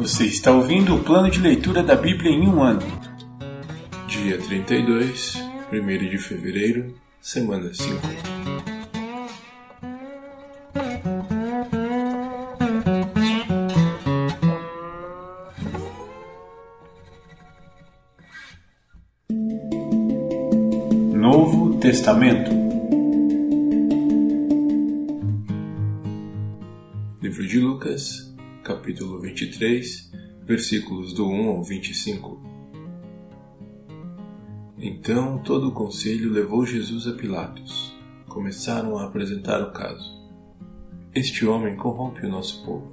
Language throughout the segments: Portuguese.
Você está ouvindo o plano de leitura da Bíblia em um ano. Dia 32, 1º de fevereiro, semana 5. Novo Testamento. Livro de Lucas, capítulo 23, versículos do 1 ao 25. Então todo o conselho levou Jesus a Pilatos. Começaram a apresentar o caso. Este homem corrompe o nosso povo,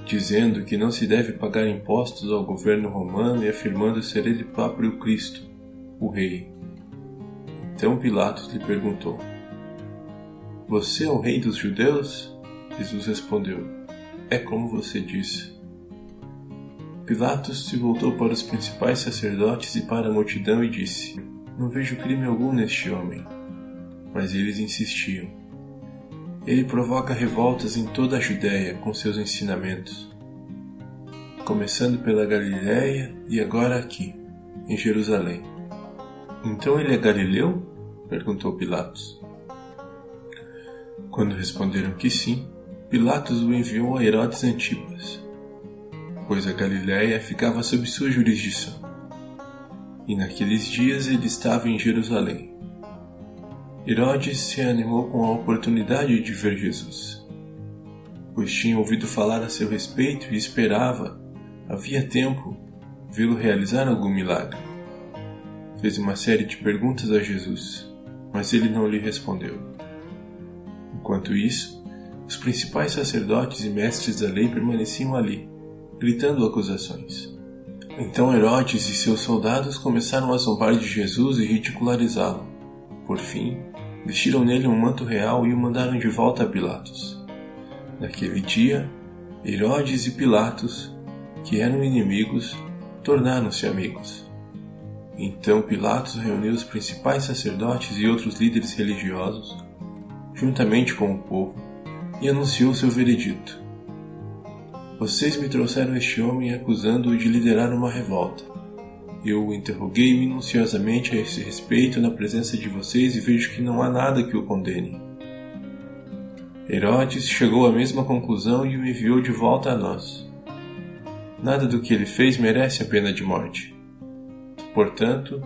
dizendo que não se deve pagar impostos ao governo romano e afirmando ser ele próprio o Cristo, o Rei. Então Pilatos lhe perguntou: Você é o rei dos judeus? Jesus respondeu: É como você disse. Pilatos se voltou para os principais sacerdotes e para a multidão e disse: Não vejo crime algum neste homem. Mas eles insistiam: Ele provoca revoltas em toda a Judéia com seus ensinamentos, começando pela Galiléia e agora aqui, em Jerusalém. Então ele é galileu? Perguntou Pilatos. Quando responderam que sim, Pilatos o enviou a Herodes Antipas, pois a Galiléia ficava sob sua jurisdição. E naqueles dias ele estava em Jerusalém. Herodes se animou com a oportunidade de ver Jesus, pois tinha ouvido falar a seu respeito e esperava, havia tempo, vê-lo realizar algum milagre. Fez uma série de perguntas a Jesus, mas ele não lhe respondeu. Enquanto isso, os principais sacerdotes e mestres da lei permaneciam ali, gritando acusações. Então Herodes e seus soldados começaram a zombar de Jesus e ridicularizá-lo. Por fim, vestiram nele um manto real e o mandaram de volta a Pilatos. Naquele dia, Herodes e Pilatos, que eram inimigos, tornaram-se amigos. Então Pilatos reuniu os principais sacerdotes e outros líderes religiosos, juntamente com o povo, e anunciou seu veredito. Vocês me trouxeram este homem acusando-o de liderar uma revolta. Eu o interroguei minuciosamente a esse respeito na presença de vocês e vejo que não há nada que o condene. Herodes chegou à mesma conclusão e o enviou de volta a nós. Nada do que ele fez merece a pena de morte. Portanto,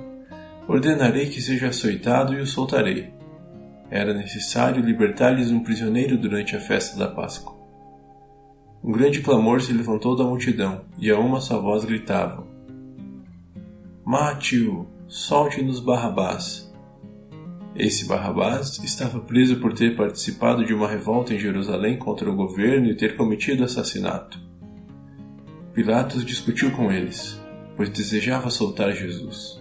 ordenarei que seja açoitado e o soltarei. Era necessário libertar-lhes um prisioneiro durante a festa da Páscoa. Um grande clamor se levantou da multidão, e a uma só voz gritavam: Mate-o! Solte-nos Barrabás! Esse Barrabás estava preso por ter participado de uma revolta em Jerusalém contra o governo e ter cometido assassinato. Pilatos discutiu com eles, pois desejava soltar Jesus.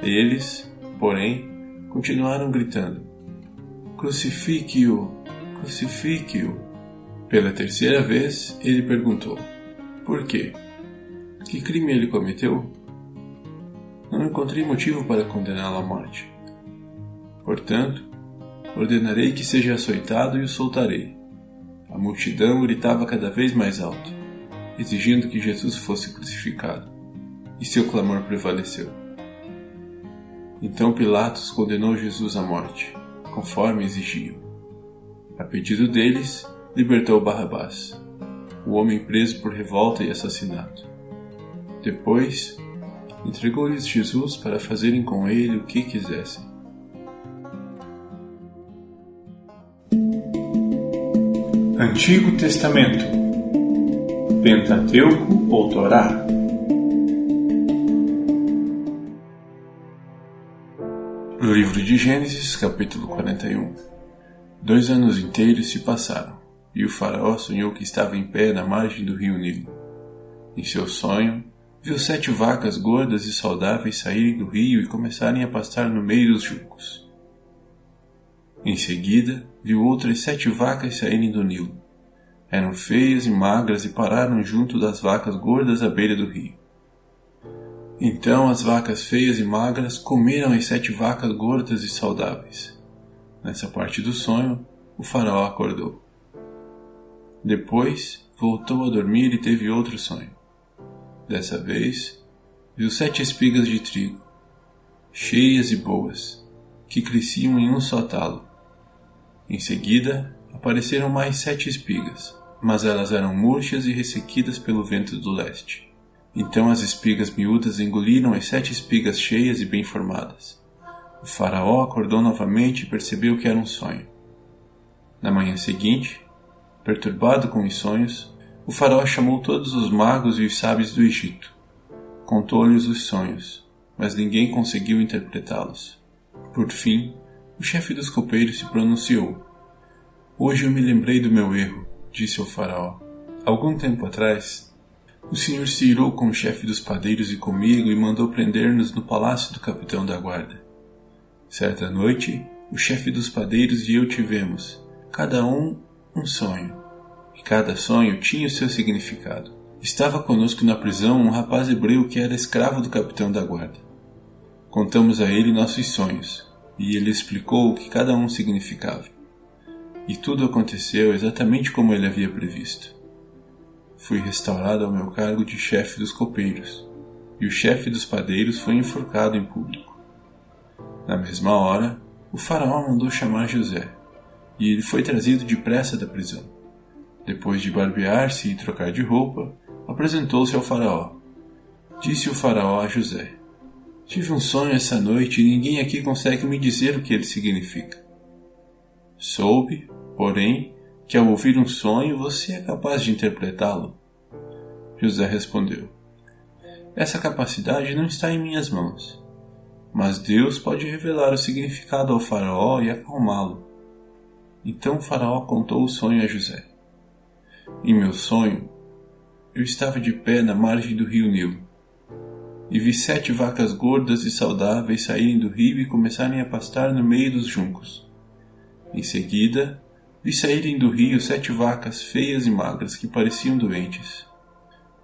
Eles, porém, continuaram gritando: Crucifique-o! Crucifique-o! Pela terceira vez, ele perguntou: Por quê? Que crime ele cometeu? Não encontrei motivo para condená-lo à morte. Portanto, ordenarei que seja açoitado e o soltarei. A multidão gritava cada vez mais alto, exigindo que Jesus fosse crucificado, e seu clamor prevaleceu. Então Pilatos condenou Jesus à morte, conforme exigiam. A pedido deles, libertou Barrabás, o homem preso por revolta e assassinato. Depois, entregou-lhes Jesus para fazerem com ele o que quisessem. Antigo Testamento. Pentateuco ou Torá. Livro de Gênesis, capítulo 41. 2 anos inteiros se passaram, e o faraó sonhou que estava em pé na margem do rio Nilo. Em seu sonho, viu 7 vacas gordas e saudáveis saírem do rio e começarem a pastar no meio dos juncos. Em seguida, viu outras 7 vacas saírem do Nilo. Eram feias e magras e pararam junto das vacas gordas à beira do rio. Então as vacas feias e magras comeram as 7 vacas gordas e saudáveis. Nessa parte do sonho, o faraó acordou. Depois, voltou a dormir e teve outro sonho. Dessa vez, viu 7 espigas de trigo, cheias e boas, que cresciam em um só talo. Em seguida, apareceram mais 7 espigas, mas elas eram murchas e ressequidas pelo vento do leste. Então as espigas miúdas engoliram as 7 espigas cheias e bem formadas. O faraó acordou novamente e percebeu que era um sonho. Na manhã seguinte, perturbado com os sonhos, o faraó chamou todos os magos e os sábios do Egito. Contou-lhes os sonhos, mas ninguém conseguiu interpretá-los. Por fim, o chefe dos copeiros se pronunciou. Hoje eu me lembrei do meu erro, disse ao faraó. Algum tempo atrás, o senhor se irou com o chefe dos padeiros e comigo e mandou prender-nos no palácio do capitão da guarda. Certa noite, o chefe dos padeiros e eu tivemos, cada um sonho, e cada sonho tinha o seu significado. Estava conosco na prisão um rapaz hebreu que era escravo do capitão da guarda. Contamos a ele nossos sonhos, e ele explicou o que cada um significava. E tudo aconteceu exatamente como ele havia previsto. Fui restaurado ao meu cargo de chefe dos copeiros, e o chefe dos padeiros foi enforcado em público. Na mesma hora, o faraó mandou chamar José, e ele foi trazido depressa da prisão. Depois de barbear-se e trocar de roupa, apresentou-se ao faraó. Disse o faraó a José: Tive um sonho essa noite e ninguém aqui consegue me dizer o que ele significa. Soube, porém, que ao ouvir um sonho você é capaz de interpretá-lo. José respondeu: Essa capacidade não está em minhas mãos, mas Deus pode revelar o significado ao faraó e acalmá-lo. Então o faraó contou o sonho a José. Em meu sonho, eu estava de pé na margem do rio Nilo, e vi 7 vacas gordas e saudáveis saírem do rio e começarem a pastar no meio dos juncos. Em seguida, vi saírem do rio 7 vacas feias e magras que pareciam doentes.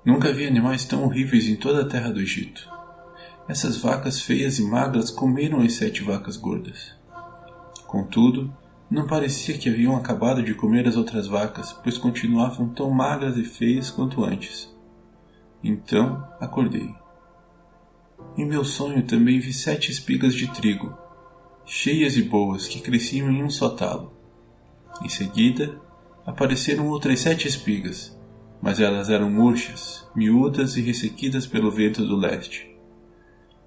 Nunca vi animais tão horríveis em toda a terra do Egito. Essas vacas feias e magras comeram as 7 vacas gordas. Contudo, não parecia que haviam acabado de comer as outras vacas, pois continuavam tão magras e feias quanto antes. Então, acordei. Em meu sonho também vi 7 espigas de trigo, cheias e boas, que cresciam em um só talo. Em seguida, apareceram outras 7 espigas, mas elas eram murchas, miúdas e ressequidas pelo vento do leste.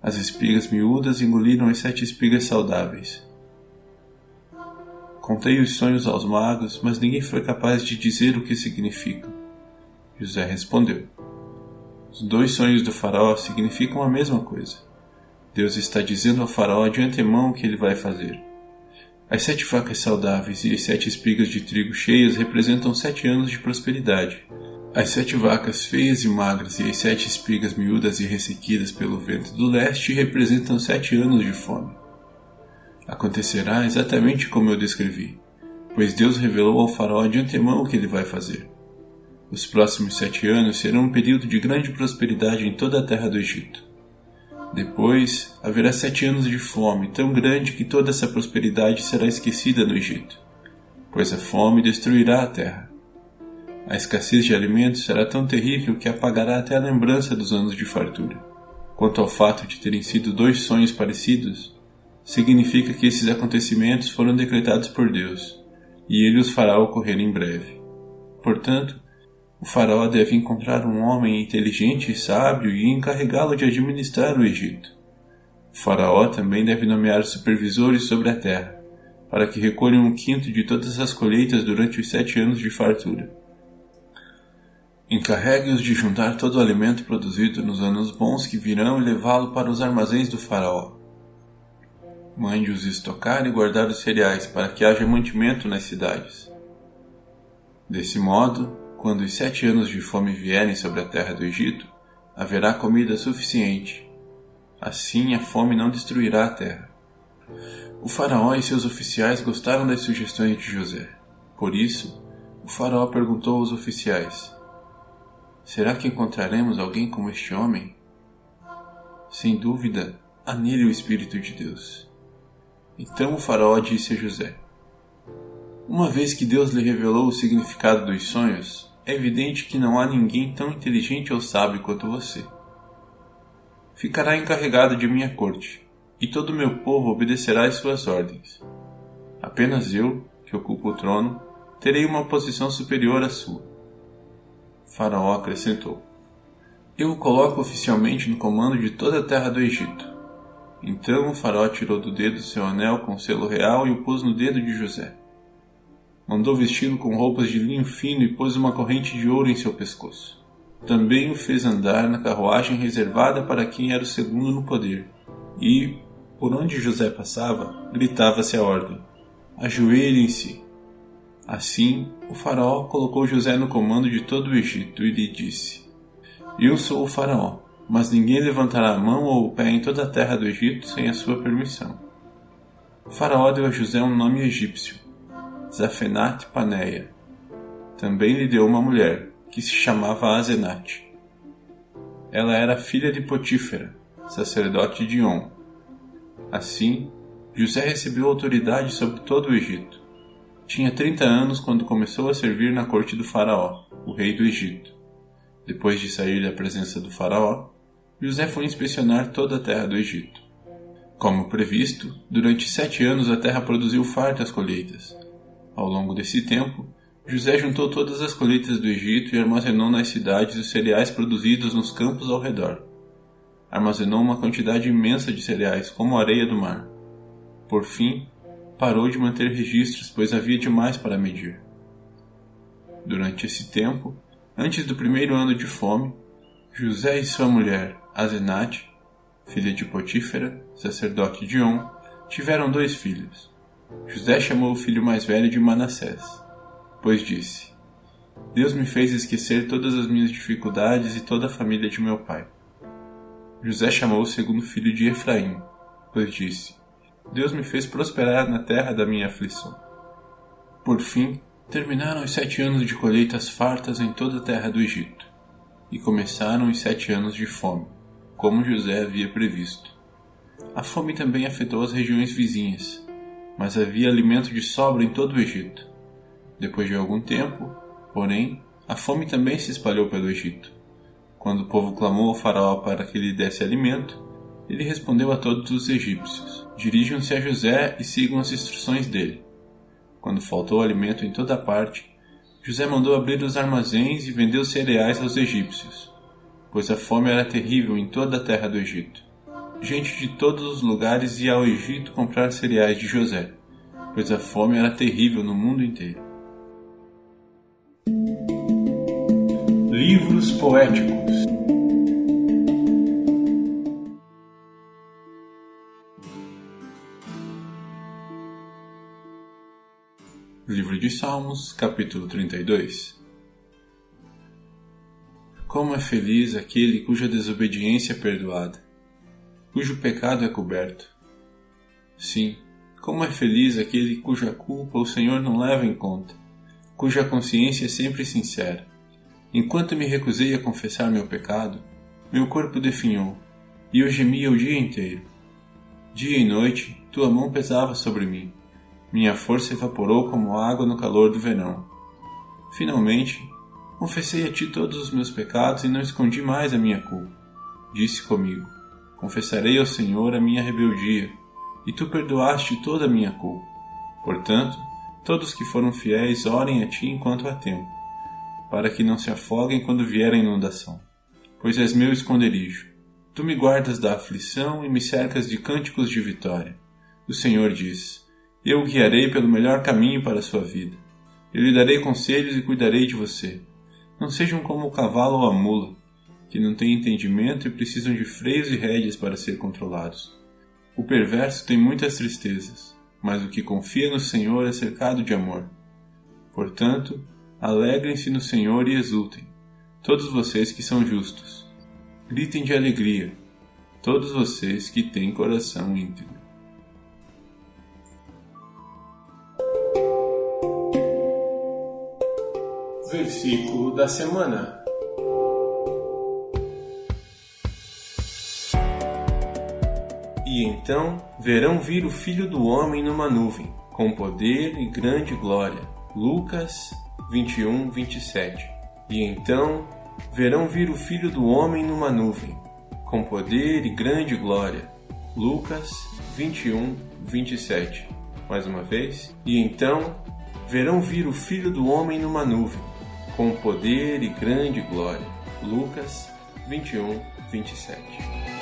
As espigas miúdas engoliram as 7 espigas saudáveis. Contei os sonhos aos magos, mas ninguém foi capaz de dizer o que significam. José respondeu: Os 2 sonhos do faraó significam a mesma coisa. Deus está dizendo ao faraó de antemão o que ele vai fazer. As 7 vacas saudáveis e as 7 espigas de trigo cheias representam 7 anos de prosperidade. As 7 vacas feias e magras e as 7 espigas miúdas e ressequidas pelo vento do leste representam 7 anos de fome. Acontecerá exatamente como eu descrevi, pois Deus revelou ao faraó de antemão o que ele vai fazer. Os próximos 7 anos serão um período de grande prosperidade em toda a terra do Egito. Depois, haverá 7 anos de fome tão grande que toda essa prosperidade será esquecida no Egito, pois a fome destruirá a terra. A escassez de alimentos será tão terrível que apagará até a lembrança dos anos de fartura. Quanto ao fato de terem sido 2 sonhos parecidos, significa que esses acontecimentos foram decretados por Deus, e ele os fará ocorrer em breve. Portanto, o faraó deve encontrar um homem inteligente e sábio e encarregá-lo de administrar o Egito. O faraó também deve nomear supervisores sobre a terra, para que recolham 1/5 de todas as colheitas durante os 7 anos de fartura. Encarregue-os de juntar todo o alimento produzido nos anos bons que virão e levá-lo para os armazéns do faraó. Mande-os estocar e guardar os cereais para que haja mantimento nas cidades. Desse modo, quando os 7 anos de fome vierem sobre a terra do Egito, haverá comida suficiente. Assim a fome não destruirá a terra. O faraó e seus oficiais gostaram das sugestões de José. Por isso, o faraó perguntou aos oficiais: Será que encontraremos alguém como este homem? Sem dúvida, há nele o Espírito de Deus. Então o faraó disse a José: Uma vez que Deus lhe revelou o significado dos sonhos, é evidente que não há ninguém tão inteligente ou sábio quanto você. Ficará encarregado de minha corte, e todo o meu povo obedecerá às suas ordens. Apenas eu, que ocupo o trono, terei uma posição superior à sua. Faraó acrescentou: Eu o coloco oficialmente no comando de toda a terra do Egito. Então o faraó tirou do dedo seu anel com selo real e o pôs no dedo de José. Mandou vesti-lo com roupas de linho fino e pôs uma corrente de ouro em seu pescoço. Também o fez andar na carruagem reservada para quem era o segundo no poder. E, por onde José passava, gritava-se a ordem: Ajoelhem-se! Assim, o faraó colocou José no comando de todo o Egito e lhe disse: Eu sou o faraó, mas ninguém levantará a mão ou o pé em toda a terra do Egito sem a sua permissão. O faraó deu a José um nome egípcio, Zafenat-Paneia. Também lhe deu uma mulher, que se chamava Asenate. Ela era filha de Potífera, sacerdote de On. Assim, José recebeu autoridade sobre todo o Egito. Tinha 30 anos quando começou a servir na corte do faraó, o rei do Egito. Depois de sair da presença do faraó, José foi inspecionar toda a terra do Egito. Como previsto, durante 7 anos a terra produziu fartas colheitas. Ao longo desse tempo, José juntou todas as colheitas do Egito e armazenou nas cidades os cereais produzidos nos campos ao redor. Armazenou uma quantidade imensa de cereais, como a areia do mar. Por fim, parou de manter registros, pois havia demais para medir. Durante esse tempo, antes do primeiro ano de fome, José e sua mulher, Asenate, filha de Potífera, sacerdote de On, tiveram 2 filhos. José chamou o filho mais velho de Manassés, pois disse: Deus me fez esquecer todas as minhas dificuldades e toda a família de meu pai. José chamou o segundo filho de Efraim, pois disse: Deus me fez prosperar na terra da minha aflição. Por fim, terminaram os 7 anos de colheitas fartas em toda a terra do Egito, e começaram os 7 anos de fome, como José havia previsto. A fome também afetou as regiões vizinhas, mas havia alimento de sobra em todo o Egito. Depois de algum tempo, porém, a fome também se espalhou pelo Egito. Quando o povo clamou ao faraó para que lhe desse alimento, ele respondeu a todos os egípcios: Dirijam-se a José e sigam as instruções dele. Quando faltou alimento em toda parte, José mandou abrir os armazéns e vendeu cereais aos egípcios, pois a fome era terrível em toda a terra do Egito. Gente de todos os lugares ia ao Egito comprar cereais de José, pois a fome era terrível no mundo inteiro. Livros poéticos. Livro de Salmos, capítulo 32. Como é feliz aquele cuja desobediência é perdoada, cujo pecado é coberto. Sim, como é feliz aquele cuja culpa o Senhor não leva em conta, cuja consciência é sempre sincera. Enquanto me recusei a confessar meu pecado, meu corpo definhou, e eu gemia o dia inteiro. Dia e noite, tua mão pesava sobre mim. Minha força evaporou como água no calor do verão. Finalmente, confessei a ti todos os meus pecados e não escondi mais a minha culpa. Disse comigo: confessarei ao Senhor a minha rebeldia, e tu perdoaste toda a minha culpa. Portanto, todos que foram fiéis orem a ti enquanto há tempo, para que não se afoguem quando vier a inundação. Pois és meu esconderijo. Tu me guardas da aflição e me cercas de cânticos de vitória. O Senhor diz: eu o guiarei pelo melhor caminho para a sua vida. Eu lhe darei conselhos e cuidarei de você. Não sejam como o cavalo ou a mula, que não têm entendimento e precisam de freios e rédeas para ser controlados. O perverso tem muitas tristezas, mas o que confia no Senhor é cercado de amor. Portanto, alegrem-se no Senhor e exultem, todos vocês que são justos. Gritem de alegria, todos vocês que têm coração íntegro. Versículo da semana. E então verão vir o Filho do Homem numa nuvem, com poder e grande glória. Lucas 21, 27. E então verão vir o Filho do Homem numa nuvem, com poder e grande glória. Lucas 21, 27. Mais uma vez. E então verão vir o Filho do Homem numa nuvem, com poder e grande glória. Lucas 21, 27.